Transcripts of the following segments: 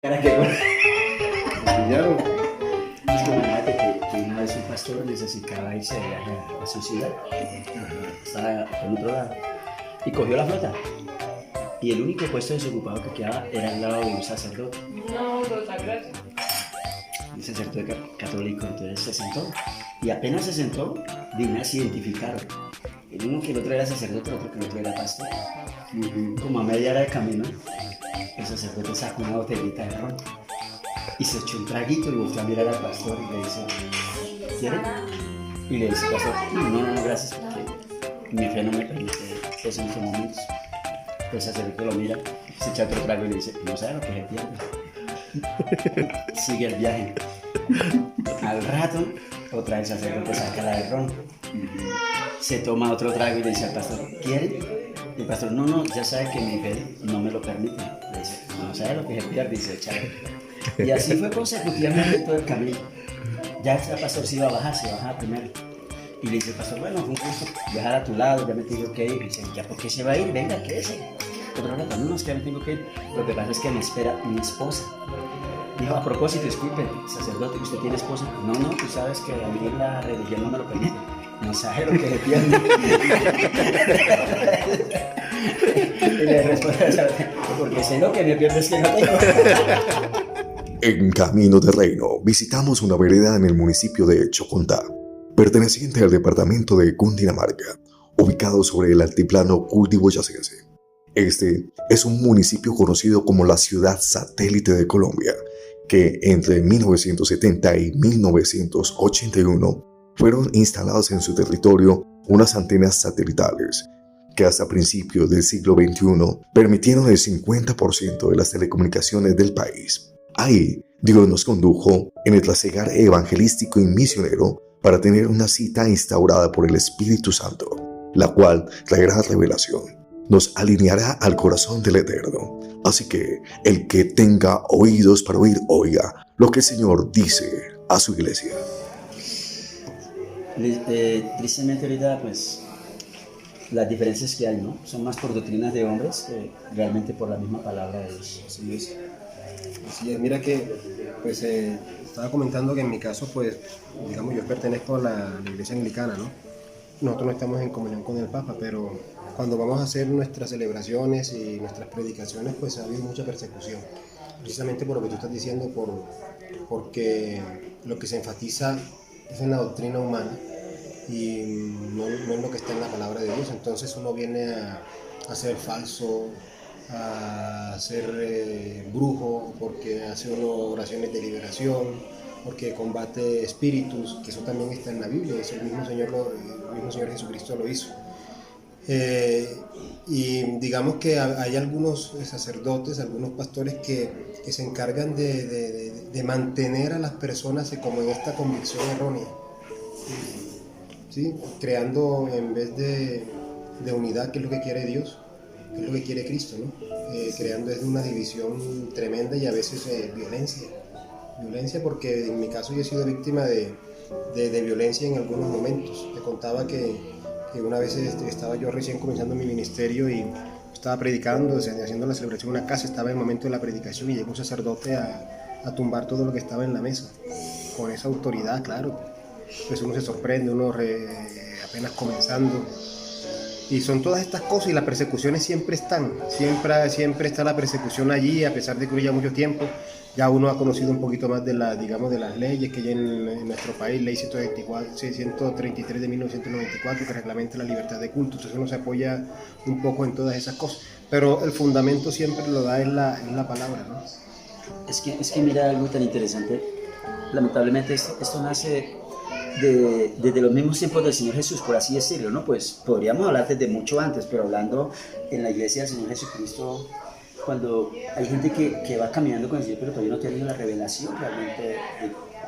Para que pillaron. Es que imagínate que una vez un pastor necesitaba irse de viaje a su ciudad, estaba en otro lado, y cogió la flota. Y el único puesto desocupado que quedaba era al lado de un sacerdote. No, total, gracias. Un sacerdote católico, entonces se sentó. Y apenas se sentó, de una se identificaron. El uno que el otro era sacerdote, el otro que el otro era pastor. Como a media hora de camino, el sacerdote sacó una botellita de ron y se echó un traguito y volvió a mirar al pastor y le dice, ¿quiere? Y le dice, pastor, no, gracias, porque mi fe no me permite eso en estos momentos. El sacerdote lo mira, se echa otro trago y le dice, no sabe lo que se pierde. Sigue el viaje. Al rato, otra vez el sacerdote saca la de ron. Se toma otro trago y le dice al pastor, ¿quiere? Y el pastor, no, ya sabe que mi fe no me lo permite. Le dice, no sabe lo que se pierde, dice, échale. Y así fue consecutivamente todo el camino. Ya el pastor se iba a bajar primero. Y le dice el pastor, bueno, fue un gusto viajar a tu lado, ya me tengo que ir. Y dice, ¿ya por qué se va a ir? Venga, quédese. Otro rato, no, es que ya me tengo que ir. Lo que pasa es que me espera mi esposa. Dijo, a propósito, disculpe, sacerdote, ¿usted tiene esposa? No, tú sabes que a mí la religión no me lo permite. No sabe lo que se pierde. Y le responde, porque sé lo que me pierdo es que no tengo. En Camino de Reino visitamos una vereda en el municipio de Chocontá, perteneciente al departamento de Cundinamarca, ubicado sobre el altiplano cundiboyacense. Este es un municipio conocido como la ciudad satélite de Colombia, que entre 1970 y 1981 fueron instaladas en su territorio unas antenas satelitales que hasta principios del siglo XXI permitieron el 50% de las telecomunicaciones del país. Ahí, Dios nos condujo en el trasegar evangelístico y misionero para tener una cita instaurada por el Espíritu Santo, la cual traerá revelación, nos alineará al corazón del Eterno. Así que el que tenga oídos para oír, oiga lo que el Señor dice a su iglesia. Tristemente ahorita pues las diferencias que hay, ¿no? Son más por doctrinas de hombres que realmente por la misma palabra de Dios. Así es. Así es. Mira que pues estaba comentando que en mi caso pues digamos yo pertenezco a la iglesia anglicana, ¿no? Nosotros no estamos en comunión con el Papa, pero cuando vamos a hacer nuestras celebraciones y nuestras predicaciones pues ha habido mucha persecución, precisamente por lo que tú estás diciendo, porque lo que se enfatiza es en la doctrina humana y no es lo que está en la palabra de Dios. Entonces uno viene a ser falso, a ser brujo, porque hace uno oraciones de liberación, porque combate espíritus, que eso también está en la Biblia, eso el mismo Señor Jesucristo lo hizo. Y digamos que hay algunos sacerdotes, algunos pastores que se encargan de mantener a las personas como en esta convicción errónea, ¿sí? Creando en vez de unidad, que es lo que quiere Dios, que es lo que quiere Cristo, ¿no? Creando desde una división tremenda y a veces violencia, porque en mi caso yo he sido víctima de violencia en algunos momentos. Te contaba que una vez estaba yo recién comenzando mi ministerio y estaba predicando, haciendo la celebración en una casa, estaba en el momento de la predicación y llegó un sacerdote a tumbar todo lo que estaba en la mesa, con esa autoridad, claro. Pues uno se sorprende, apenas comenzando. Y son todas estas cosas y las persecuciones siempre están, siempre está la persecución allí, a pesar de que ya mucho tiempo. Ya uno ha conocido un poquito más de las leyes que hay en nuestro país, ley 133 de 1994, que reglamenta la libertad de culto. Entonces uno se apoya un poco en todas esas cosas, pero el fundamento siempre lo da en la palabra, ¿no? Es que mira algo tan interesante. Lamentablemente esto nace desde los mismos tiempos del Señor Jesús, por así decirlo, ¿no? Pues podríamos hablar desde mucho antes, pero hablando en la iglesia del Señor Jesucristo, cuando hay gente que va caminando con el Señor, pero todavía no tiene la revelación realmente de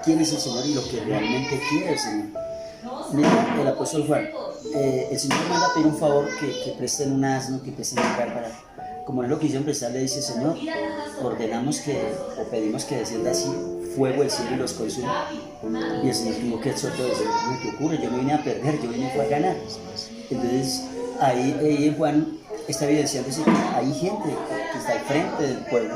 quién es el Señor y lo que realmente quiere el Señor. Mira, el apóstol Juan, el Señor manda a pedir un favor, que presten un asno, que presten un bárbara. Como es lo que hicieron prestar, le dice: Señor, ordenamos o pedimos que descienda así fuego del cielo y los consuma. Y el Señor tuvo que exhortar y decir: ¿qué ocurre? Yo no vine a perder, yo vine a ganar. Entonces ahí Juan está evidenciando que hay gente que está al frente del pueblo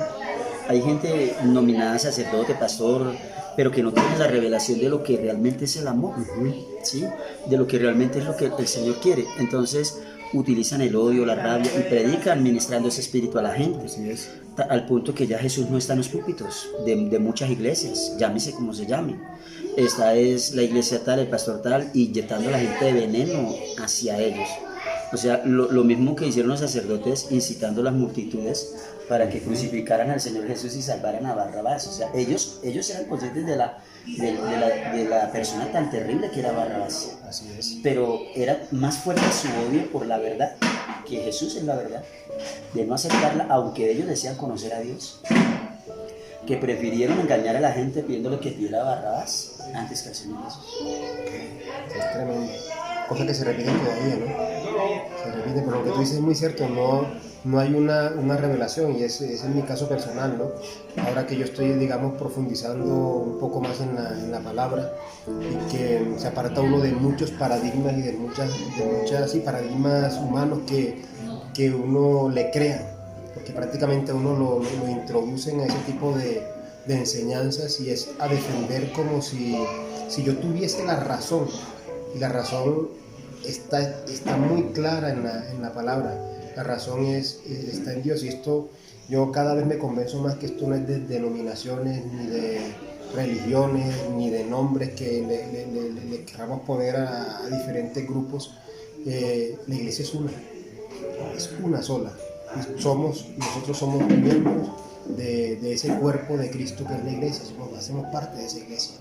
hay gente nominada sacerdote, pastor, pero que no tiene la revelación de lo que realmente es el amor, ¿sí? De lo que realmente es lo que el Señor quiere. Entonces utilizan el odio, la rabia y predican ministrando ese espíritu a la gente. Así es. Al punto que ya Jesús no está en los púlpitos de muchas iglesias, llámese como se llame. Esta es la iglesia tal, el pastor tal, inyectando a la gente de veneno hacia ellos. O sea, lo mismo que hicieron los sacerdotes incitando a las multitudes para que crucificaran al Señor Jesús y salvaran a Barrabás. O sea, ellos eran conscientes de la persona tan terrible que era Barrabás. Así es. Pero era más fuerte su odio por la verdad, que Jesús es la verdad, de no aceptarla, aunque ellos decían conocer a Dios, que prefirieron engañar a la gente pidiéndole que pidiera a Barrabás antes que al Señor Jesús. Es tremendo. Cosa que se repite todavía, ¿no? Se repite, pero lo que tú dices es muy cierto, no hay una revelación, y ese es mi caso personal, ¿no? Ahora que yo estoy, digamos, profundizando un poco más en la palabra, y que se aparta uno de muchos paradigmas y de muchas sí, paradigmas humanos que uno le crea, porque prácticamente uno lo introducen a ese tipo de enseñanzas, y es a defender como si yo tuviese la razón, y la razón está muy clara en la palabra. La razón está en Dios, y esto yo cada vez me convenzo más que esto no es de denominaciones, ni de religiones, ni de nombres que le queramos poner a diferentes grupos. La iglesia es una sola. Nosotros somos miembros de ese cuerpo de Cristo que es la iglesia, hacemos parte de esa iglesia.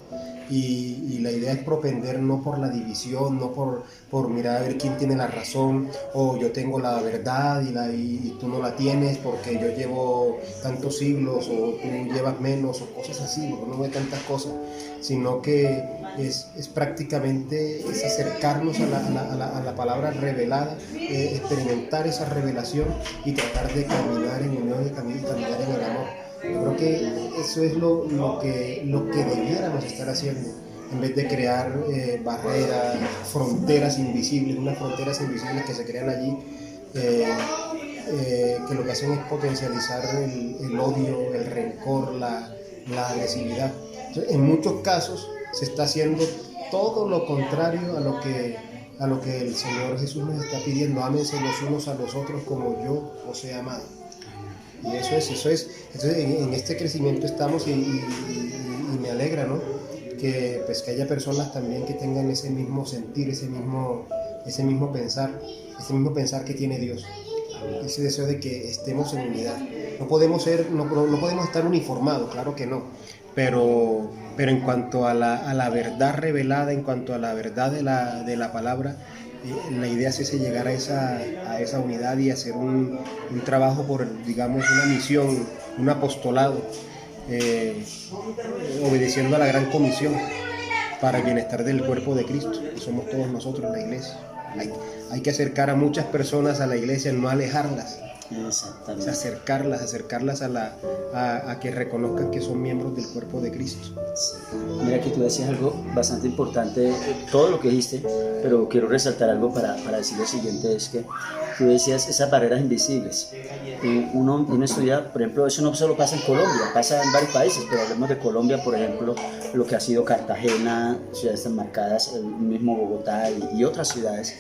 Y la idea es propender no por la división, no por mirar a ver quién tiene la razón, o yo tengo la verdad y tú no la tienes porque yo llevo tantos siglos, o tú llevas menos, o cosas así, porque no ve tantas cosas, sino que es prácticamente es acercarnos a la palabra revelada, experimentar esa revelación y tratar de caminar en unión y caminar en el amor. Yo creo que eso es lo que debiéramos estar haciendo, en vez de crear barreras, fronteras invisibles, unas fronteras invisibles que se crean allí, que lo que hacen es potencializar el odio, el rencor, la agresividad. Entonces, en muchos casos se está haciendo todo lo contrario a lo que el Señor Jesús nos está pidiendo: ámense los unos a los otros como yo os he amado. Y eso es. Entonces, en este crecimiento estamos, y me alegra, ¿no? Que haya personas también que tengan ese mismo sentir, ese mismo pensar que tiene Dios, ese deseo de que estemos en unidad. No podemos estar uniformados, claro que no, pero en cuanto a la verdad revelada, en cuanto a la verdad de la palabra, la idea es llegar a esa unidad y hacer un trabajo por, digamos, una misión, un apostolado, obedeciendo a la gran comisión para el bienestar del cuerpo de Cristo, que somos todos nosotros, la iglesia. Hay que acercar a muchas personas a la iglesia, no alejarlas. Exactamente. Acercarlas a que reconozcan que son miembros del cuerpo de Cristo. Mira que tú decías algo bastante importante, todo lo que dijiste, pero quiero resaltar algo para decir lo siguiente: es que tú decías esas barreras invisibles. Uno estudia, por ejemplo, eso no solo pasa en Colombia, pasa en varios países, pero hablemos de Colombia, por ejemplo, lo que ha sido Cartagena, ciudades tan marcadas, el mismo Bogotá y otras ciudades.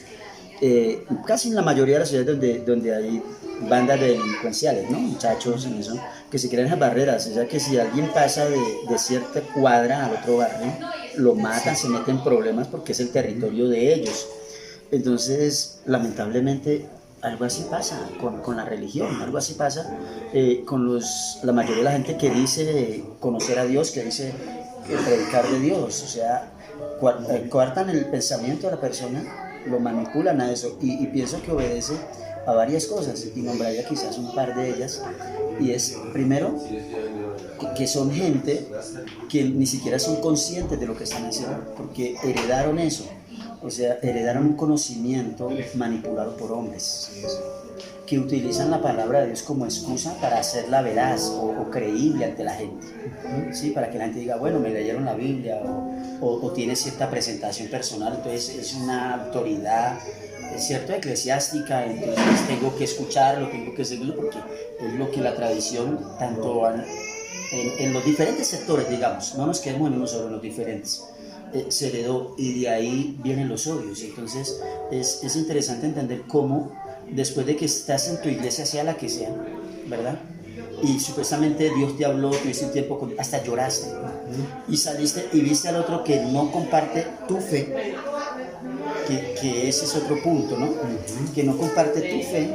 Casi en la mayoría de las ciudades donde hay bandas delincuenciales, ¿no? Muchachos en eso, que se crean esas barreras, o sea que si alguien pasa de cierta cuadra al otro barrio, lo matan, se meten en problemas porque es el territorio de ellos. Entonces, lamentablemente, algo así pasa con la religión, algo así pasa con la mayoría de la gente que dice conocer a Dios, que dice predicar de Dios, o sea, coartan el pensamiento de la persona, lo manipulan a eso, y pienso que obedece a varias cosas, y nombraría quizás un par de ellas, y es, primero, que son gente que ni siquiera son conscientes de lo que están haciendo, porque heredaron eso, o sea, heredaron un conocimiento manipulado por hombres, que utilizan la palabra de Dios como excusa para hacerla veraz o creíble ante la gente, ¿sí? Para que la gente diga, bueno, me leyeron la Biblia, o tiene cierta presentación personal, entonces es una autoridad, cierto, eclesiástica, entonces tengo que escucharlo, tengo que seguirlo, porque es lo que la tradición, tanto en los diferentes sectores, digamos, no nos quedemos en uno solo, en los diferentes, se heredó y de ahí vienen los odios. Entonces es interesante entender cómo después de que estás en tu iglesia, sea la que sea, ¿verdad? Y supuestamente Dios te habló, tuviste un tiempo, hasta lloraste, y saliste y viste al otro que no comparte tu fe, que ese es otro punto, ¿no? Que no comparte tu fe,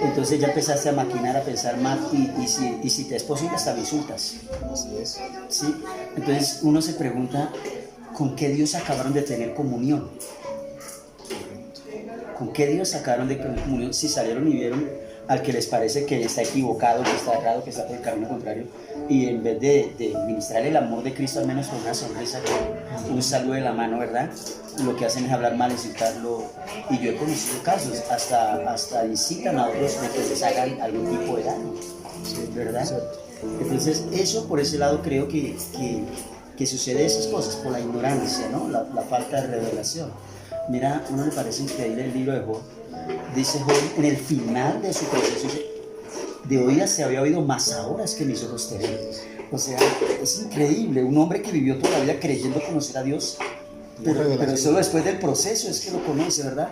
entonces ya empezaste a maquinar, a pensar mal, y si te es posible hasta me insultas. Así es. ¿Sí? Entonces uno se pregunta, ¿con qué Dios acabaron de tener comunión? ¿Con qué Dios acabaron de tener comunión si salieron y vieron al que les parece que está equivocado, que está errado, que está por el camino contrario, y en vez de ministrar el amor de Cristo, al menos con una sonrisa, con un saludo de la mano, ¿verdad? Lo que hacen es hablar mal, incitarlo, y yo he conocido casos, hasta incitan a otros de que les hagan algún tipo de daño, ¿verdad? Entonces eso por ese lado creo que sucede esas cosas, por la ignorancia, ¿no? La falta de revelación. Mira, a uno le parece increíble el libro de Job. Dice Job, en el final de su proceso, dice, de oídas se había oído, más ahora es que mis ojos te ven. O sea, es increíble, un hombre que vivió toda la vida creyendo conocer a Dios, pero solo después del proceso es que lo conoce, ¿verdad?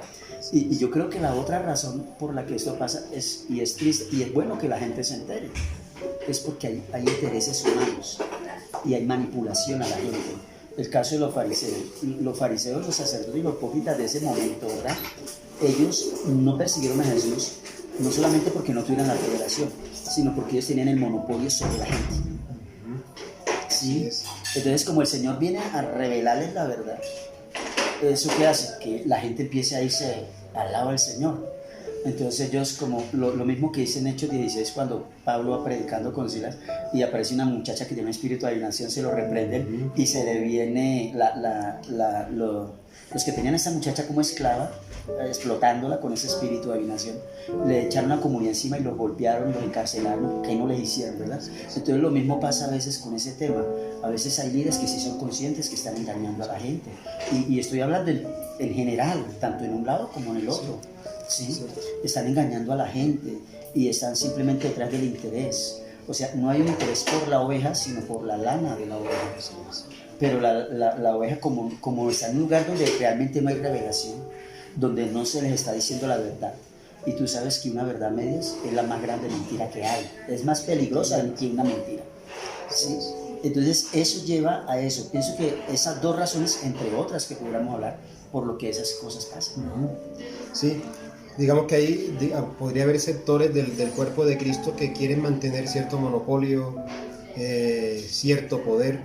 Y yo creo que la otra razón por la que esto pasa es triste, y es bueno que la gente se entere, es porque hay intereses humanos y hay manipulación a la gente. El caso de los fariseos, los sacerdotes y los hipócritas de ese momento, ¿verdad? Ellos no persiguieron a Jesús, no solamente porque no tuvieran la revelación, sino porque ellos tenían el monopolio sobre la gente. ¿Sí? Entonces, como el Señor viene a revelarles la verdad, ¿eso qué hace? Que la gente empiece a irse al lado del Señor. Entonces ellos, como lo mismo que dice en Hechos 16, cuando Pablo va predicando con Silas y aparece una muchacha que tiene un espíritu de adivinación, se lo reprenden y se le viene los que tenían a esta muchacha como esclava, explotándola con ese espíritu de adivinación, le echaron la comunidad encima y los golpearon, los encarcelaron, que no les hicieron, ¿verdad? Entonces lo mismo pasa a veces con ese tema. A veces hay líderes que sí son conscientes que están engañando a la gente, y estoy hablando en general, tanto en un lado como en el otro. ¿Sí? Están engañando a la gente y están simplemente detrás del interés. O sea, no hay un interés por la oveja, sino por la lana de la oveja. Pero la oveja, como está en un lugar donde realmente no hay revelación, donde no se les está diciendo la verdad, y tú sabes que una verdad medias es la más grande mentira que hay, es más peligrosa que una mentira. ¿Sí? Entonces eso lleva a eso. Pienso que esas dos razones, entre otras que pudiéramos hablar, por lo que esas cosas pasan. Sí. Digamos que ahí podría haber sectores del cuerpo de Cristo que quieren mantener cierto monopolio, cierto poder,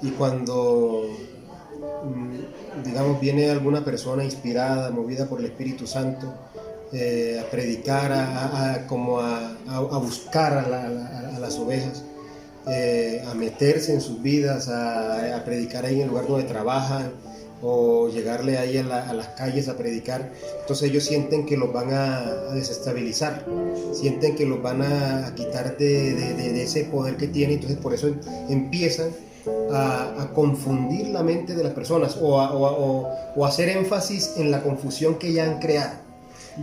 y cuando, digamos, viene alguna persona inspirada, movida por el Espíritu Santo, a predicar, a buscar a las ovejas, a meterse en sus vidas, a predicar ahí en el lugar donde trabajan, o llegarle ahí a las calles a predicar. Entonces ellos sienten que los van a desestabilizar, sienten que los van a quitar de ese poder que tienen. Entonces por eso empiezan a confundir la mente de las personas, o hacer énfasis en la confusión que ya han creado,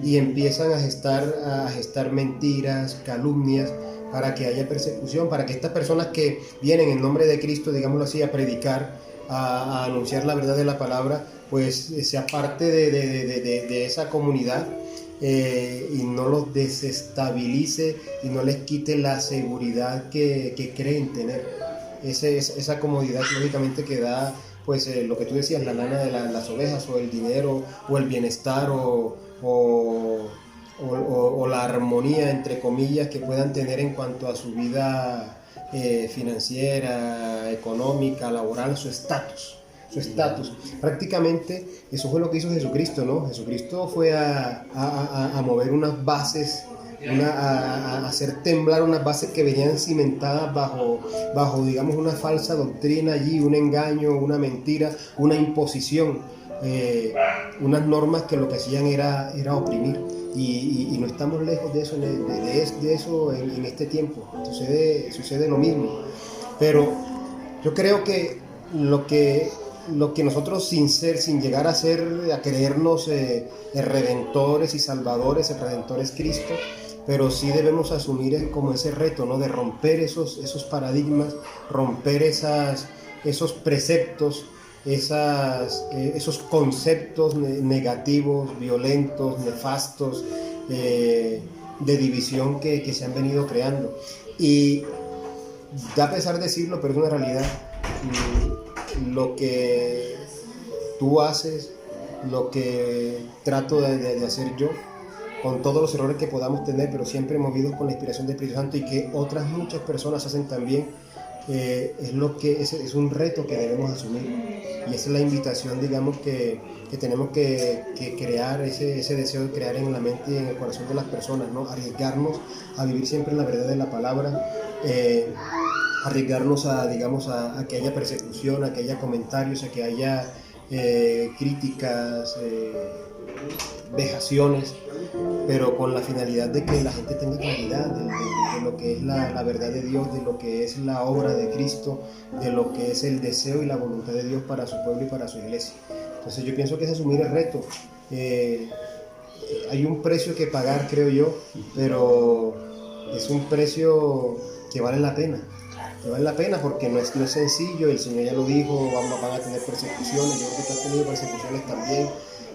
y empiezan a gestar mentiras, calumnias, para que haya persecución, para que estas personas que vienen en nombre de Cristo, digámoslo así, a predicar, a anunciar la verdad de la palabra, pues sea parte de esa comunidad, y no los desestabilice y no les quite la seguridad que creen tener. Esa comodidad, lógicamente, que da, pues, lo que tú decías, la lana de las ovejas, o el dinero, o el bienestar, o la armonía, entre comillas, que puedan tener en cuanto a su vida financiera, económica, laboral, su estatus. Prácticamente eso fue lo que hizo Jesucristo, ¿no? Jesucristo fue a mover unas bases, a hacer temblar unas bases que venían cimentadas bajo, digamos, una falsa doctrina allí, un engaño, una mentira, una imposición, unas normas que lo que hacían era oprimir. Y no estamos lejos de eso, de eso en este tiempo. Sucede lo mismo. Pero yo creo que lo que nosotros, sin llegar a creernos redentores y salvadores, el redentor es Cristo, pero sí debemos asumir como ese reto, ¿no? De romper esos paradigmas, romper esos preceptos, esos conceptos negativos, violentos, nefastos, de división que se han venido creando. Y da pesar decirlo, pero es una realidad. Lo que tú haces, lo que trato de hacer yo, con todos los errores que podamos tener, pero siempre movidos con la inspiración del Espíritu Santo y que otras muchas personas hacen también, es un reto que debemos asumir. Y esa es la invitación, digamos, que tenemos que crear, ese deseo de crear en la mente y en el corazón de las personas, ¿no? Arriesgarnos a vivir siempre en la verdad de la palabra, arriesgarnos a que haya persecución, a que haya comentarios, a que haya críticas, vejaciones, pero con la finalidad de que la gente tenga claridad de lo que es la verdad de Dios, de lo que es la obra de Cristo, de lo que es el deseo y la voluntad de Dios para su pueblo y para su iglesia. Entonces yo pienso que es asumir el reto. Hay un precio que pagar, creo yo, pero es un precio que vale la pena. Que vale la pena porque no es sencillo, el Señor ya lo dijo, van a tener persecuciones, yo creo que tú has tenido persecuciones también,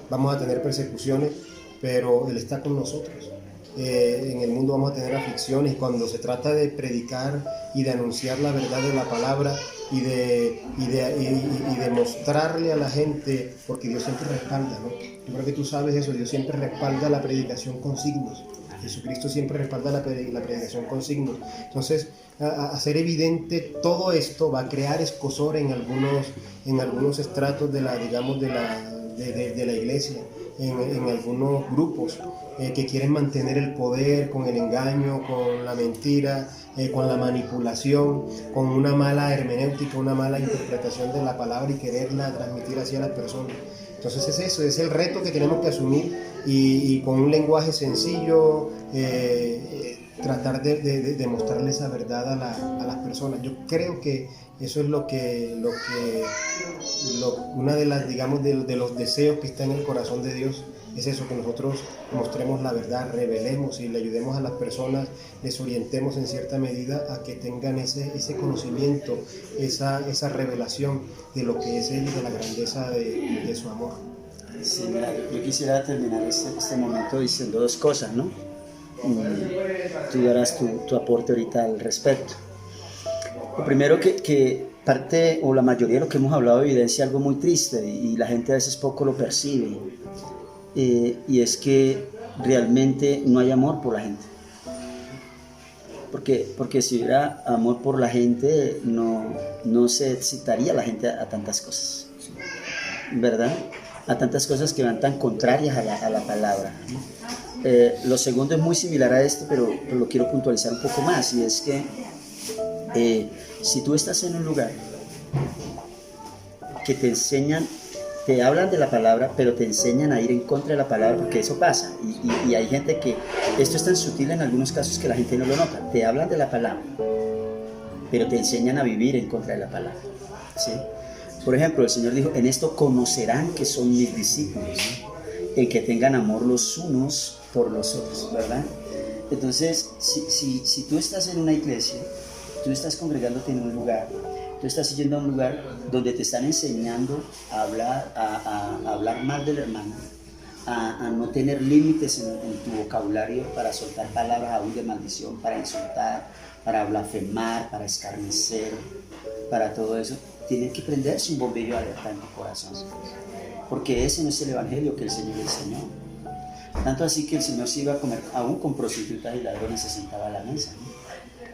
vamos a tener persecuciones, pero Él está con nosotros. En el mundo vamos a tener aflicciones, y cuando se trata de predicar y de anunciar la verdad de la palabra y de mostrarle a la gente, porque Dios siempre respalda, ¿no? Yo creo que tú sabes eso, Dios siempre respalda la predicación con signos. Jesucristo siempre respalda la predicación con signos. Entonces, hacer evidente todo esto va a crear escozor en algunos estratos de la iglesia, en algunos grupos que quieren mantener el poder con el engaño, con la mentira, con la manipulación, con una mala hermenéutica, una mala interpretación de la palabra y quererla transmitir hacia las personas. Entonces es eso, es el reto que tenemos que asumir y con un lenguaje sencillo tratar de mostrarle esa verdad a las personas. Yo creo que eso es una de las, digamos, de los deseos que está en el corazón de Dios, es eso, que nosotros mostremos la verdad, revelemos y le ayudemos a las personas, les orientemos en cierta medida a que tengan ese conocimiento, esa revelación de lo que es Él y de la grandeza de su amor. Sí, mira, yo quisiera terminar este momento diciendo dos cosas, ¿no? Tú darás tu aporte ahorita al respecto. Lo primero que parte o la mayoría de lo que hemos hablado evidencia algo muy triste y la gente a veces poco lo percibe, y es que realmente no hay amor por la gente. Porque si hubiera amor por la gente no se excitaría la gente a tantas cosas, ¿verdad? A tantas cosas que van tan contrarias a la palabra. Lo segundo es muy similar a esto, pero lo quiero puntualizar un poco más, y es que si tú estás en un lugar que te hablan de la palabra, pero te enseñan a ir en contra de la palabra, porque eso pasa, y hay gente que, esto es tan sutil en algunos casos que la gente no lo nota, te hablan de la palabra, pero te enseñan a vivir en contra de la palabra, ¿sí? Por ejemplo, el Señor dijo, en esto conocerán que son mis discípulos, ¿no? En que tengan amor los unos por los otros, ¿verdad? Entonces, si tú estás en una iglesia, tú estás congregándote en un lugar, tú estás yendo a un lugar donde te están enseñando a hablar mal del hermano, a no tener límites en tu vocabulario para soltar palabras aún de maldición, para insultar, para blasfemar, para escarnecer, para todo eso, tienes que prenderse un bombillo alerta en tu corazón, porque ese no es el evangelio que el Señor enseñó. Tanto así que el Señor se iba a comer aún con prostitutas y ladrones, se sentaba a la mesa, ¿no?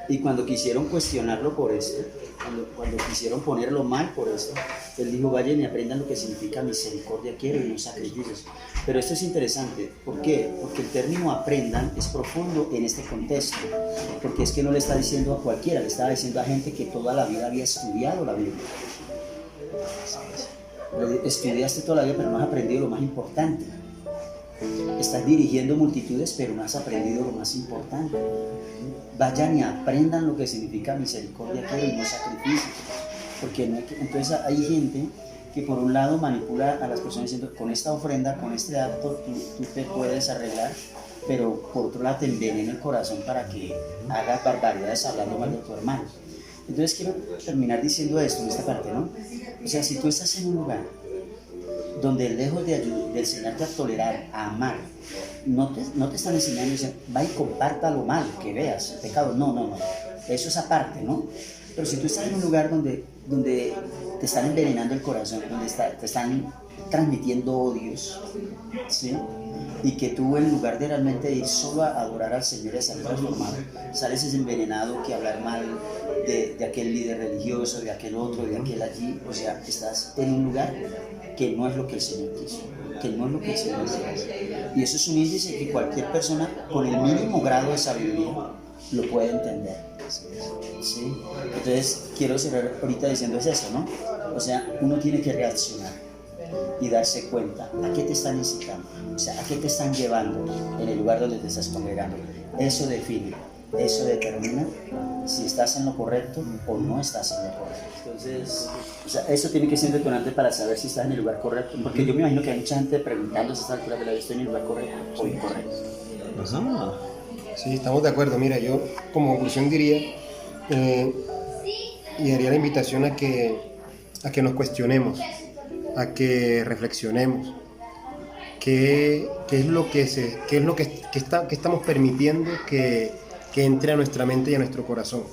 Y cuando quisieron cuestionarlo por esto, cuando quisieron ponerlo mal por esto, Él dijo, vayan y aprendan lo que significa misericordia quiero y no sacrificios. Pero esto es interesante, ¿por qué? Porque el término aprendan es profundo en este contexto, porque es que no le está diciendo a cualquiera, le estaba diciendo a gente que toda la vida había estudiado la Biblia. Estudiaste toda la vida, pero no has aprendido lo más importante. Estás dirigiendo multitudes, pero no has aprendido lo más importante. Vayan y aprendan lo que significa misericordia quiero y no sacrificio. Porque entonces hay gente que por un lado manipula a las personas diciendo, con esta ofrenda, con este acto, tú te puedes arreglar, pero por otro lado te envenena el corazón para que hagas barbaridades hablando mal de tu hermano. Entonces quiero terminar diciendo esto en esta parte, ¿no? O sea, si tú estás en un lugar donde lejos de enseñarte a tolerar, a amar, no te están enseñando, dicen, va y comparta lo malo que veas, el pecado, no, eso es aparte, ¿no? Pero si tú estás en un lugar donde te están envenenando el corazón, donde te están transmitiendo odios, ¿sí? Y que tú en lugar de realmente ir solo a adorar al Señor y a salir transformado, sales envenenado que hablar mal de aquel líder religioso, de aquel otro, de aquel allí, o sea, estás en un lugar que no es lo que el Señor quiso, que no es lo que el Señor quiere. Y eso es un índice que cualquier persona con el mínimo grado de sabiduría lo puede entender. ¿Sí? Entonces quiero cerrar ahorita diciendo es eso, ¿no? O sea, uno tiene que reaccionar y darse cuenta a qué te están incitando, o sea, a qué te están llevando en el lugar donde te estás congregando. Eso define, eso determina si estás en lo correcto o no estás en lo correcto. Entonces, o sea, eso tiene que ser detonante para saber si estás en el lugar correcto, porque yo me imagino que hay mucha gente preguntándose a esta altura de la vida, ¿estoy en el lugar correcto o incorrecto? Ajá. Sí, estamos de acuerdo. Mira, yo como conclusión diría y haría la invitación a que nos cuestionemos, a que reflexionemos qué es lo que estamos permitiendo que entre a nuestra mente y a nuestro corazón,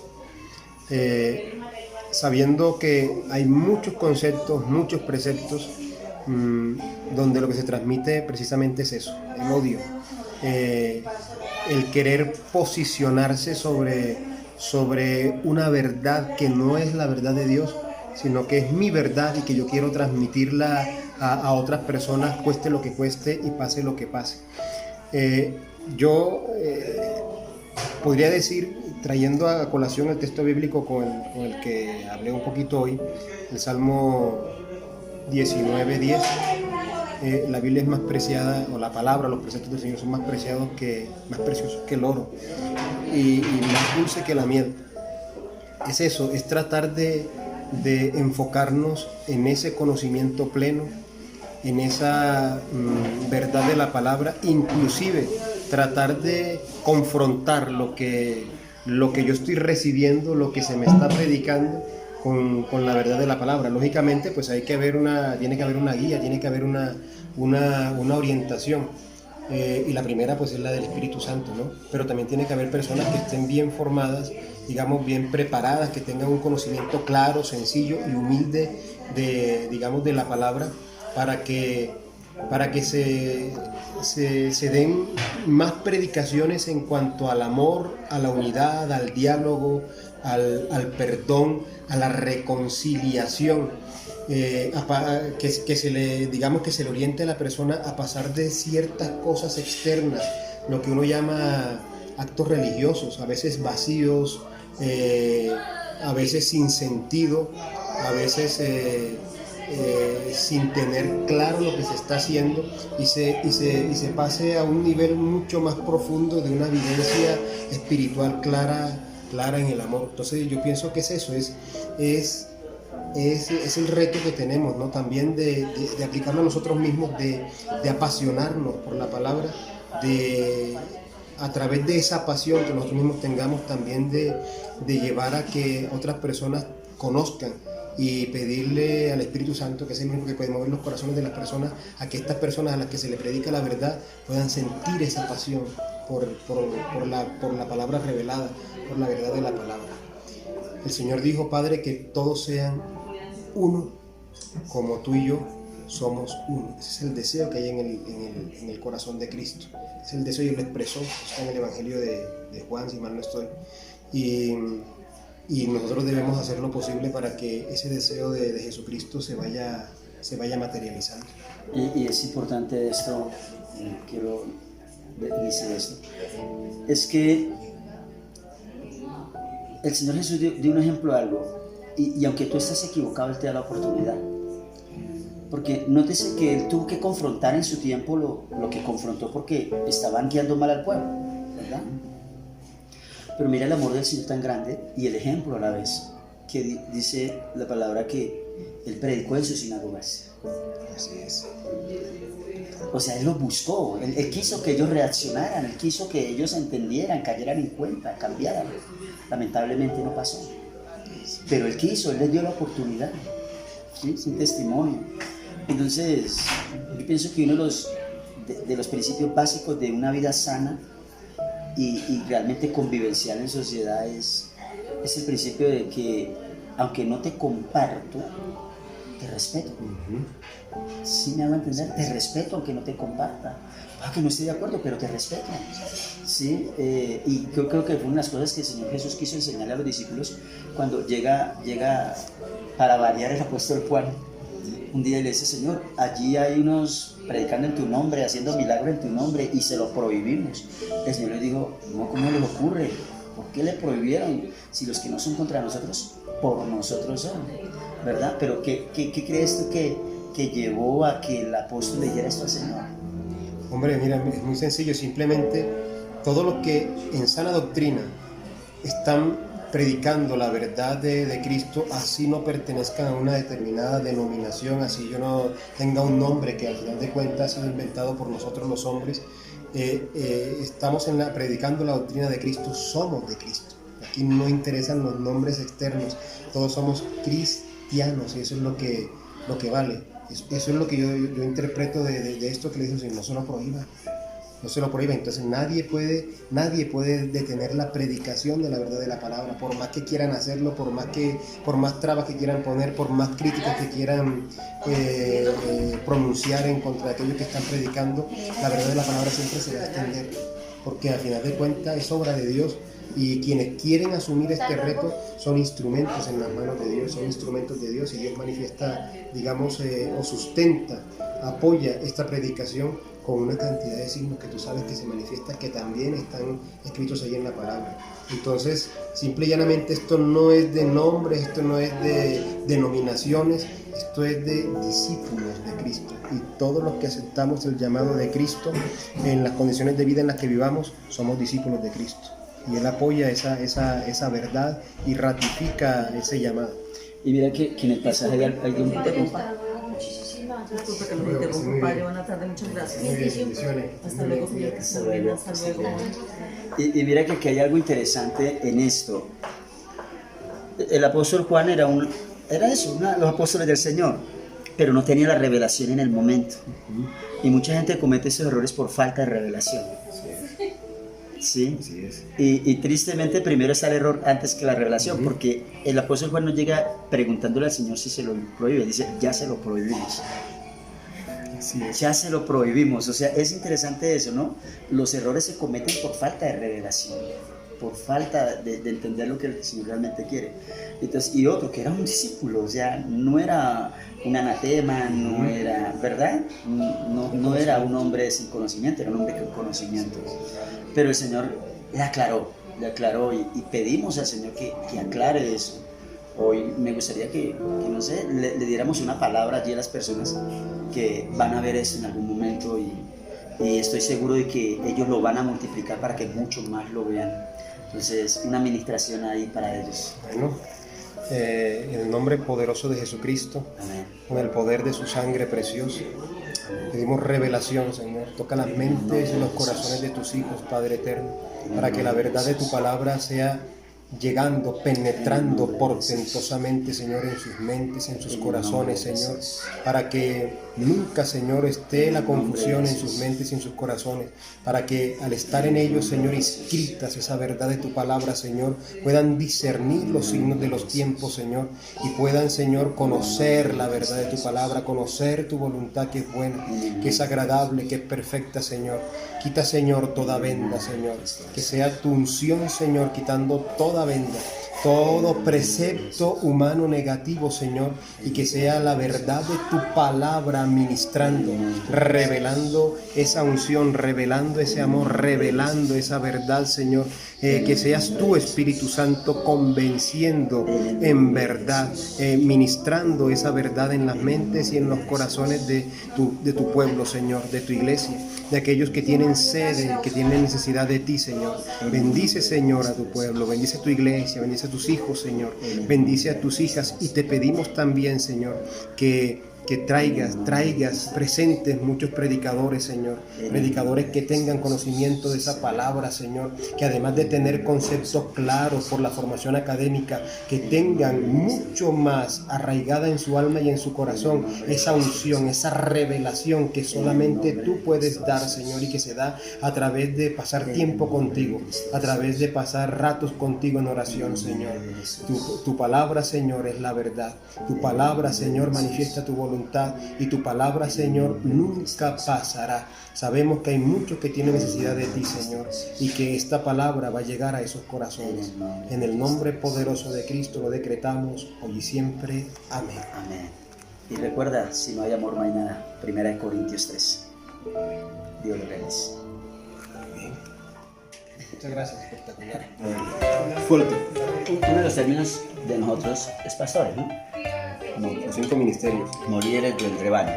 sabiendo que hay muchos conceptos, muchos preceptos donde lo que se transmite precisamente es eso, el odio, el querer posicionarse sobre una verdad que no es la verdad de Dios, sino que es mi verdad y que yo quiero transmitirla a otras personas, cueste lo que cueste y pase lo que pase. Yo podría decir, trayendo a colación el texto bíblico con el que hablé un poquito hoy, el Salmo 19:10, la Biblia es más preciada, o la palabra, los preceptos del Señor son más preciosos que el oro y más dulce que la miel. Es eso, es tratar de enfocarnos en ese conocimiento pleno, en esa verdad de la palabra, inclusive tratar de confrontar lo que yo estoy recibiendo, lo que se me está predicando con la verdad de la palabra. Lógicamente, pues tiene que haber una guía, tiene que haber una orientación. Y la primera pues es la del Espíritu Santo, ¿no? Pero también tiene que haber personas que estén bien formadas, digamos bien preparadas, que tengan un conocimiento claro, sencillo y humilde de la palabra, para que se den más predicaciones en cuanto al amor, a la unidad, al diálogo, al perdón, a la reconciliación, que se le oriente a la persona a pasar de ciertas cosas externas, lo que uno llama actos religiosos, a veces vacíos, a veces sin sentido, a veces sin tener claro lo que se está haciendo, y se pase a un nivel mucho más profundo de una vivencia espiritual clara en el amor. Entonces yo pienso que es eso, es el reto que tenemos, ¿no? También de aplicarlo a nosotros mismos, de apasionarnos por la palabra, a través de esa pasión que nosotros mismos tengamos, también de llevar a que otras personas conozcan, y pedirle al Espíritu Santo, que es el mismo que puede mover los corazones de las personas, a que estas personas a las que se le predica la verdad puedan sentir esa pasión por la palabra revelada, por la verdad de la palabra. El Señor dijo, Padre, que todos sean uno, como tú y yo somos uno. Ese es el deseo que hay en el corazón de Cristo. Es el deseo, y lo expresó, está en el Evangelio de Juan, si mal no estoy. Y nosotros debemos hacer lo posible para que ese deseo de Jesucristo se vaya materializando. Y es importante esto, quiero decir esto, es que el Señor Jesús dio un ejemplo de algo, y aunque tú estés equivocado, Él te da la oportunidad. Porque nótese que Él tuvo que confrontar en su tiempo lo que confrontó, porque estaban guiando mal al pueblo, ¿verdad? Pero mira el amor del Señor tan grande y el ejemplo a la vez, que dice la palabra que Él predicó en sus sinagogas. Así es. O sea, Él los buscó, él quiso que ellos reaccionaran, Él quiso que ellos entendieran, cayeran en cuenta, cambiaran. Lamentablemente no pasó. Pero Él quiso, Él les dio la oportunidad. ¿Sí? Es un testimonio. Entonces, yo pienso que uno de los principios básicos de una vida sana y realmente convivencial en sociedad es el principio de que, aunque no te comparto, te respeto. ¿Sí me hago entender? Te respeto aunque no te comparta. Que no estoy de acuerdo, pero te respeto. ¿Sí? Y yo creo que fue una de las cosas que el Señor Jesús quiso enseñarle a los discípulos cuando llega para variar el apóstol Juan. Un día le dice: Señor, allí hay unos predicando en tu nombre, haciendo milagros en tu nombre, y se lo prohibimos. El Señor le dijo: no, ¿cómo les ocurre? ¿Por qué le prohibieron? Si los que no son contra nosotros, por nosotros son, ¿verdad? Pero ¿qué crees tú que llevó a que el apóstol le dijera esto al Señor? Hombre, mira, es muy sencillo. Simplemente todo lo que en sana doctrina están predicando la verdad de Cristo, así no pertenezcan a una determinada denominación, así yo no tenga un nombre que al final de cuentas ha sido inventado por nosotros los hombres, estamos predicando la doctrina de Cristo, somos de Cristo. Aquí no interesan los nombres externos, todos somos cristianos y eso es lo que vale. Eso es lo que yo interpreto de esto que le dice: no se lo prohíba. No se lo prohíbe. Entonces nadie puede detener la predicación de la verdad de la palabra, por más que quieran hacerlo, por más trabas que quieran poner, por más críticas que quieran pronunciar en contra de aquellos que están predicando. La verdad de la palabra siempre se va a extender, porque al final de cuentas es obra de Dios, y quienes quieren asumir este reto son instrumentos en las manos de Dios, son instrumentos de Dios, y Dios manifiesta, digamos, o sustenta, apoya esta predicación con una cantidad de signos que tú sabes que se manifiestan, que también están escritos ahí en la palabra. Entonces, simple y llanamente, esto no es de nombres, esto no es de denominaciones, esto es de discípulos de Cristo. Y todos los que aceptamos el llamado de Cristo en las condiciones de vida en las que vivamos, somos discípulos de Cristo. Y Él apoya esa verdad y ratifica ese llamado. Y mira que en el pasaje hay alguien que Disculpe que lo interrumpa, padre. Buenas tardes, muchas gracias. Hasta luego, señor. Hasta luego. Y mira que aquí hay algo interesante en esto. El apóstol Juan era los apóstoles del Señor, pero no tenía la revelación en el momento. Y mucha gente comete esos errores por falta de revelación. ¿Sí? Así es. Y tristemente primero está el error antes que la revelación, porque el apóstol Juan no llega preguntándole al Señor si se lo prohíbe, dice: ya se lo prohibimos. Ya se lo prohibimos. O sea, es interesante eso, ¿no? Los errores se cometen por falta de revelación, por falta de entender lo que el Señor realmente quiere. Entonces, y otro, que era un discípulo, o sea, no era un anatema, no era, ¿verdad? No era un hombre sin conocimiento, era un hombre con conocimiento. Pero el Señor le aclaró y pedimos al Señor que aclare eso. Hoy me gustaría que no sé, le diéramos una palabra allí a las personas que van a ver esto en algún momento, y estoy seguro de que ellos lo van a multiplicar para que muchos más lo vean. Entonces, una administración ahí para ellos. Bueno, en el nombre poderoso de Jesucristo, Amén. con el poder de su sangre preciosa, pedimos revelación, Señor. Toca las mentes y los corazones de tus hijos, Padre eterno, para que la verdad de tu palabra sea llegando, penetrando portentosamente, Señor, en sus mentes, en sus corazones, Señor, para que nunca, Señor, esté la confusión en sus mentes y en sus corazones, para que al estar en ellos, Señor, inscritas esa verdad de tu palabra, Señor, puedan discernir los signos de los tiempos, Señor, y puedan, Señor, conocer la verdad de tu palabra, conocer tu voluntad, que es buena, que es agradable, que es perfecta, Señor. Quita, Señor, toda venda, Señor, que sea tu unción, Señor, quitando toda venda, todo precepto humano negativo, Señor, y que sea la verdad de tu palabra ministrando, revelando esa unción, revelando ese amor, revelando esa verdad, Señor, que seas tú, Espíritu Santo, convenciendo en verdad, ministrando esa verdad en las mentes y en los corazones de tu pueblo, Señor, de tu iglesia, de aquellos que tienen sed, que tienen necesidad de ti, Señor. Bendice, Señor, a tu pueblo, bendice tu iglesia, bendice a tus hijos, Señor. Bendice a tus hijas y te pedimos también, Señor, que traigas, presentes muchos predicadores, Señor, predicadores que tengan conocimiento de esa palabra, Señor, que además de tener conceptos claros por la formación académica, que tengan mucho más arraigada en su alma y en su corazón esa unción, esa revelación que solamente tú puedes dar, Señor, y que se da a través de pasar tiempo contigo, a través de pasar ratos contigo en oración, Señor. Tu palabra, Señor, es la verdad. Tu palabra, Señor, manifiesta tu voluntad. Y tu palabra, Señor, nunca pasará. Sabemos que hay muchos que tienen necesidad de ti, Señor, y que esta palabra va a llegar a esos corazones. En el nombre poderoso de Cristo lo decretamos hoy y siempre. Amén. Amén. Y recuerda, si no hay amor no hay nada. 1 Corintios 3. Dios lo bendice. Amén. Muchas gracias, espectacular. Fuerte. Uno de los términos de nosotros es pastores, ¿no? Los 5 ministerios. Como líderes del rebaño.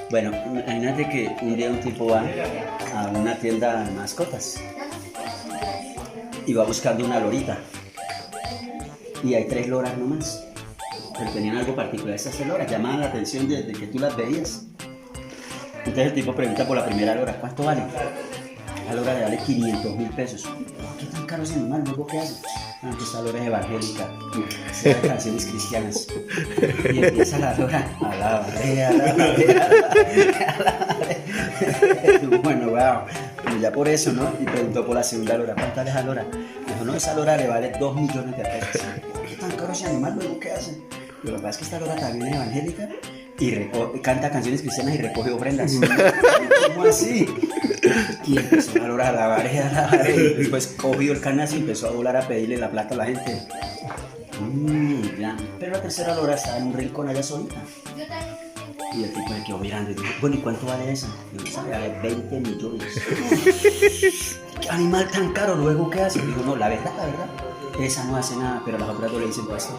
Bueno, imagínate que un día un tipo va a una tienda de mascotas y va buscando una lorita y hay 3 loras nomás, pero tenían algo particular. Esas 3 loras llamaban la atención desde que tú las veías. Entonces el tipo pregunta por la primera lora: ¿cuánto vale? La lora le vale 500,000 pesos. ¿Qué tan caro es el animal? ¿Luego qué hace? Que esta lora es evangélica, se da canciones cristianas. Y empieza la lora a la barea. Bueno, wow. Pero ya por eso, ¿no? Y preguntó por la segunda lora: ¿cuánto vale esa lora? Dijo: no, esa lora le vale 2 millones de pesos. ¿Qué tan caro ese animal? ¿Luego qué hace? Pero lo que pasa es que esta lora también es evangélica y canta canciones cristianas y recoge ofrendas. ¿Cómo así? Y empezó a lograr la barea, y después cogió el canasto y empezó a volar a pedirle la plata a la gente. Ya. Pero la tercera lora estaba en un rincón allá solita. Y el tipo se quedó mirando y dijo: bueno, ¿y cuánto vale eso? Y dijo: vale 20 millones. ¿Qué animal tan caro? ¿Luego qué hace? Y dijo: no, la verdad, esa no hace nada, pero las otras dos le dicen pastor.